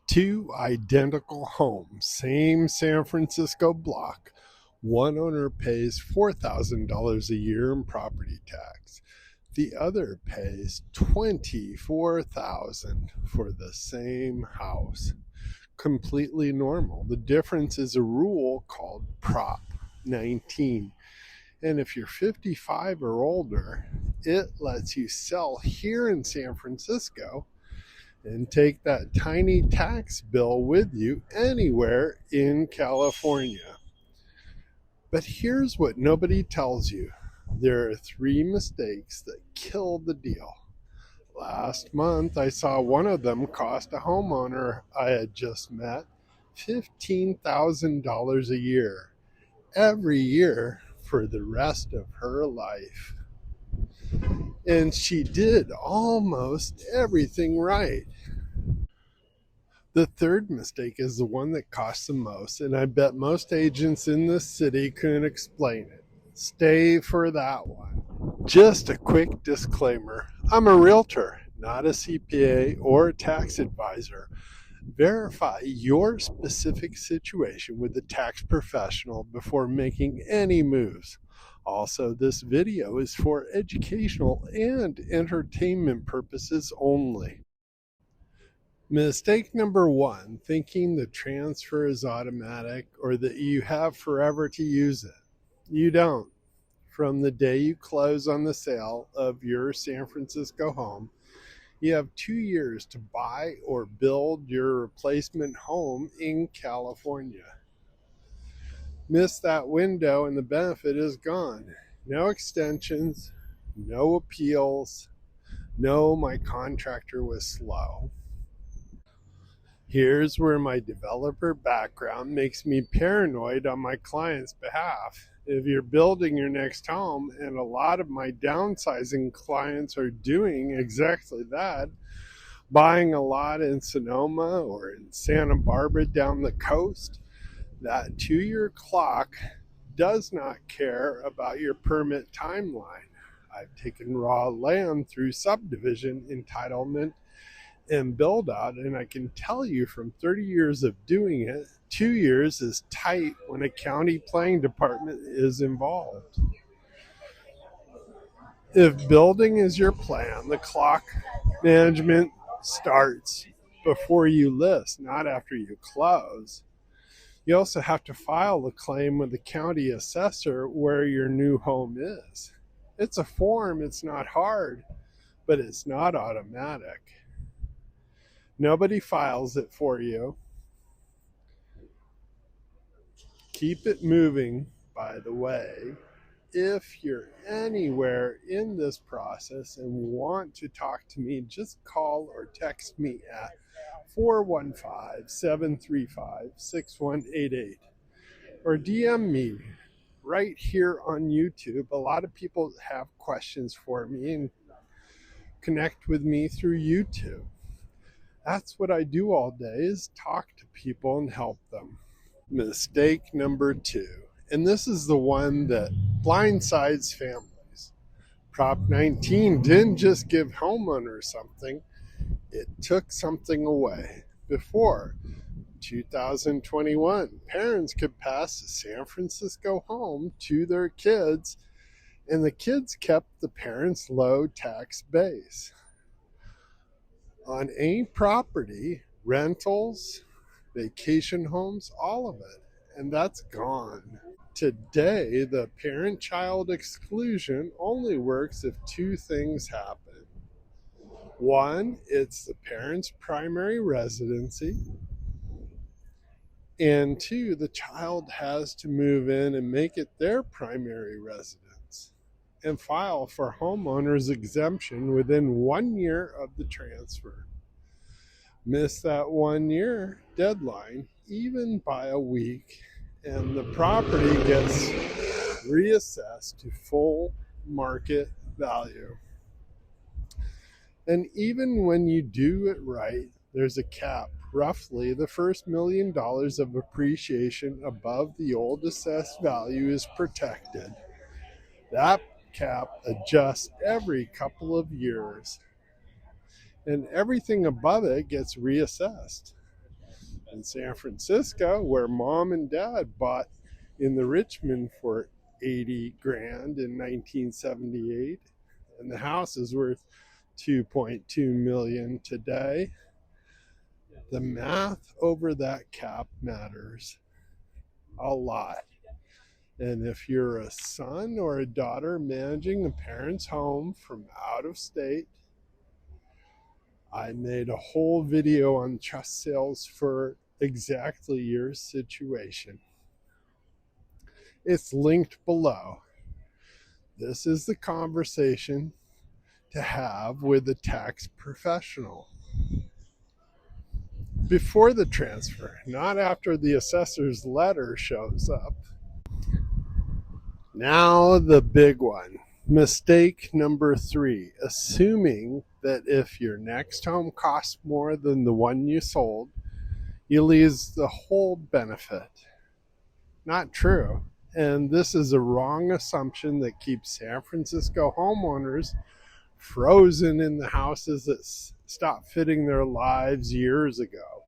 Two identical homes, same San Francisco block. One owner pays $4,000 a year in property tax. The other pays $24,000 for the same house. Completely normal. The difference is a rule called Prop 19. And if you're 55 or older, it lets you sell here in San Francisco and take that tiny tax bill with you anywhere in California. But here's what nobody tells you. There are three mistakes that kill the deal. Last month, I saw one of them cost a homeowner I had just met $15,000 a year, every year for the rest of her life. And she did almost everything right. The third mistake is the one that costs the most, and I bet most agents in this city couldn't explain it. Stay for that one. Just a quick disclaimer. I'm a realtor, not a CPA or a tax advisor. Verify your specific situation with a tax professional before making any moves. Also, this video is for educational and entertainment purposes only. Mistake number one, thinking the transfer is automatic or that you have forever to use it. You don't. From the day you close on the sale of your San Francisco home, you have 2 years to buy or build your replacement home in California. Miss that window and the benefit is gone. No extensions, no appeals, no my contractor was slow. Here's where my developer background makes me paranoid on my client's behalf. If you're building your next home, and a lot of my downsizing clients are doing exactly that, buying a lot in Sonoma or in Santa Barbara down the coast, that 2-year clock does not care about your permit timeline. I've taken raw land through subdivision, entitlement, and build out, and I can tell you from 30 years of doing it, 2 years is tight when a county planning department is involved. If building is your plan, the clock management starts before you list, not after you close. You also have to file a claim with the county assessor where your new home is. It's a form, it's not hard, but it's not automatic. Nobody files it for you. Keep it moving, by the way. If you're anywhere in this process and want to talk to me, just call or text me at 415-735-6188 or DM me right here on YouTube. A lot of people have questions for me and connect with me through YouTube. That's what I do all day, is talk to people and help them. Mistake number two, and this is the one that blindsides families. Prop 19 didn't just give homeowners something, it took something away. Before 2021, parents could pass a San Francisco home to their kids, and the kids kept the parents' low tax base. On any property, rentals, vacation homes, all of it. And that's gone. Today, the parent-child exclusion only works if two things happen. One, it's the parent's primary residency. And two, the child has to move in and make it their primary residence and file for homeowners exemption within 1 year of the transfer. Miss that 1 year deadline even by a week, and the property gets reassessed to full market value. And even when you do it right, there's a cap. Roughly, the first $1 million of appreciation above the old assessed value is protected. That cap adjusts every couple of years, and everything above it gets reassessed. In San Francisco, where mom and dad bought in the Richmond for 80 grand in 1978, and the house is worth 2.2 million today. The math over that cap matters a lot. And if you're a son or a daughter managing a parent's home from out of state, I made a whole video on trust sales for exactly your situation. It's linked below. This is the conversation to have with a tax professional before the transfer, not after the assessor's letter shows up. Now, the big one. Mistake number 3, assuming that if your next home costs more than the one you sold, you lose the whole benefit. Not true. And this is a wrong assumption that keeps San Francisco homeowners frozen in the houses that stopped fitting their lives years ago.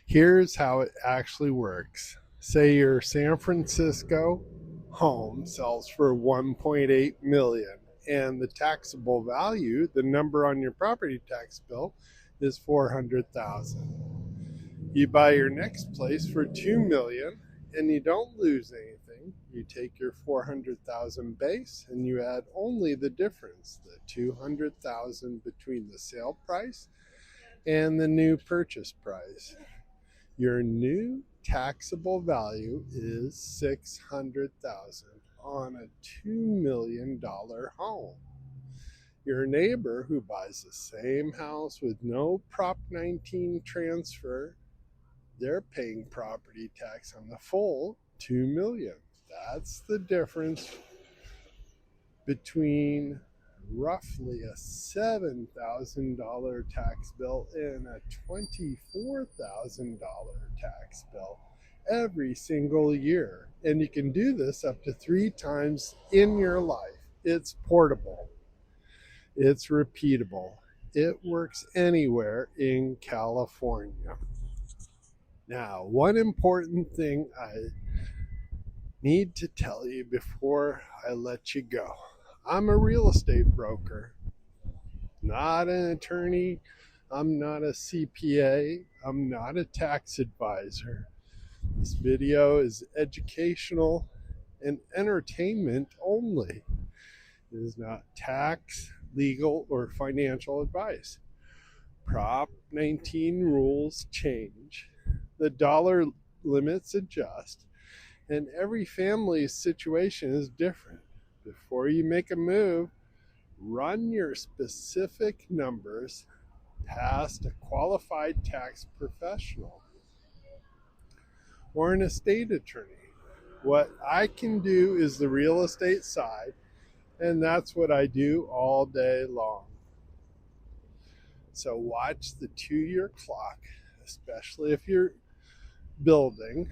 Here's how it actually works. Say your San Francisco home sells for 1.8 million and the taxable value, the number on your property tax bill, is 400,000. You buy your next place for 2 million and you don't lose anything. You take your 400,000 base and you add only the difference, the 200,000 between the sale price and the new purchase price. Your new taxable value is 600,000 on a $2 million home. Your neighbor who buys the same house with no Prop 19 transfer, they're paying property tax on the full 2 million. That's the difference between roughly a $7,000 tax bill and a $24,000 tax bill every single year. And you can do this up to 3 times in your life. It's portable. It's repeatable. It works anywhere in California. Now, one important thing I need to tell you before I let you go. I'm a real estate broker, not an attorney. I'm not a CPA. I'm not a tax advisor. This video is educational and entertainment only. It is not tax, legal, or financial advice. Prop 19 rules change. The dollar limits adjust, and every family's situation is different. Before you make a move, run your specific numbers past a qualified tax professional or an estate attorney. What I can do is the real estate side, and that's what I do all day long. So watch the 2-year clock, especially if you're building.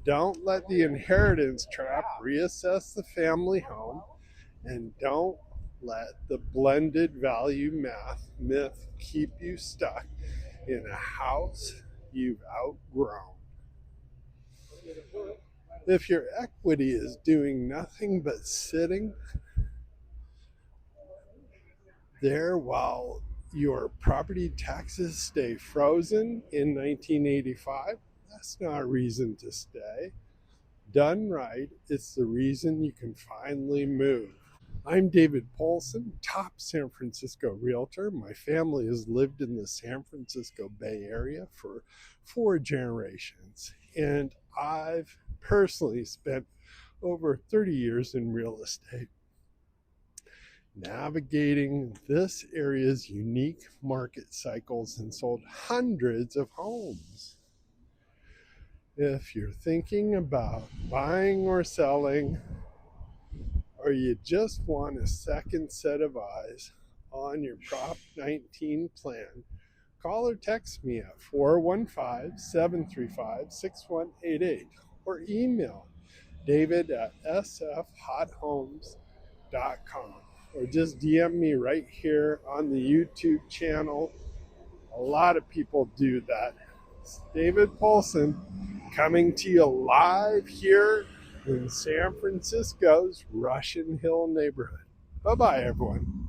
Don't let the inheritance trap reassess the family home, and don't let the blended value math myth keep you stuck in a house you've outgrown. If your equity is doing nothing but sitting there while your property taxes stay frozen in 1985, that's not a reason to stay. Done right, it's the reason you can finally move. I'm David Poulsen, top San Francisco Realtor. My family has lived in the San Francisco Bay Area for 4 generations, and I've personally spent over 30 years in real estate, navigating this area's unique market cycles and sold hundreds of homes. If you're thinking about buying or selling, or you just want a second set of eyes on your Prop 19 plan, call or text me at 415-735-6188 or email david@sfhothomes.com or just DM me right here on the YouTube channel. A lot of people do that. It's David Poulsen coming to you live here in San Francisco's Russian Hill neighborhood. Bye-bye, everyone.